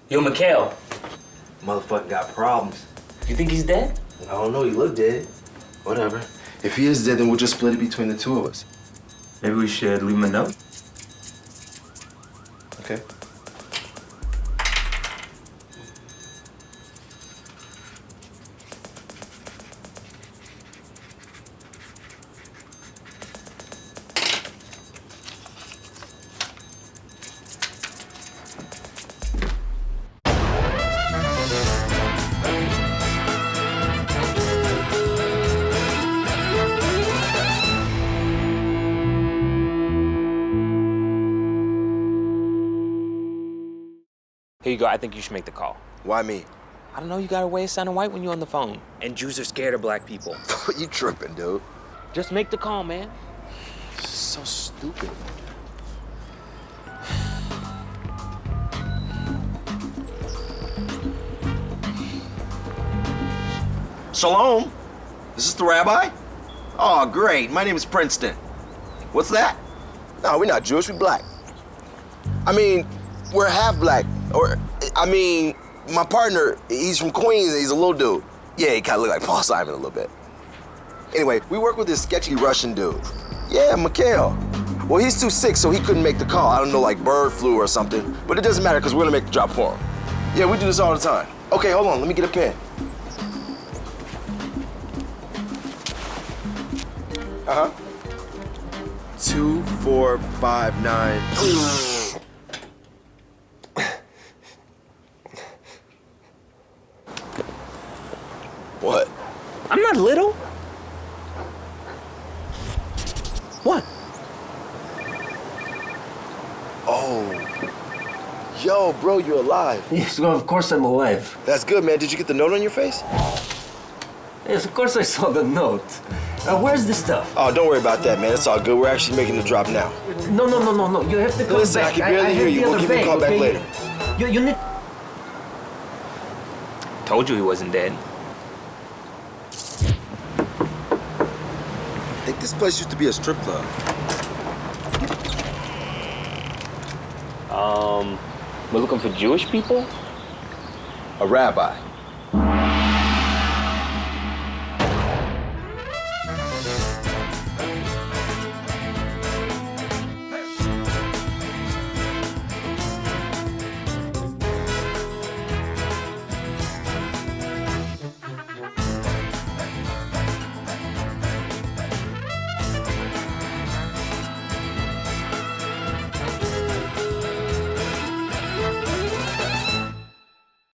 Yo, Mikhail. Motherfucker got problems. You think he's dead? I don't know, he looked dead. Whatever. If he is dead, then we'll just split it between the two of us. Maybe we should leave him a note. Okay. Here you go. I think you should make the call. Why me? I don't know. You got a way of sounding white when you're on the phone. And Jews are scared of black people. You tripping, dude. Just make the call, man. So stupid. Shalom. Is this the rabbi? Oh, great. My name is Princeton. What's that? No, we're not Jewish. We're black. I mean, we're half black. Or, I mean, my partner, he's from Queens and he's a little dude. Yeah, he kind of look like Paul Simon a little bit. Anyway, we work with this sketchy Russian dude. Yeah, Mikhail. Well, he's too sick, so he couldn't make the call. I don't know, like bird flu or something. But it doesn't matter, because we're gonna make the drop for him. Yeah, we do this all the time. Okay, hold on, let me get a pen. Uh-huh. 2, 4, 5, 9. What? I'm not little. What? Oh. Yo, bro, you're alive. Yes, well, of course I'm alive. That's good, man. Did you get the note on your face? Yes, of course I saw the note. Where's the stuff? Oh, don't worry about that, man. It's all good. We're actually making the drop now. No. You have to come Listen, back. I can barely hear you. We'll give you a call back later. You need... Told you he wasn't dead. I think this place used to be a strip club. We're looking for Jewish people? A rabbi.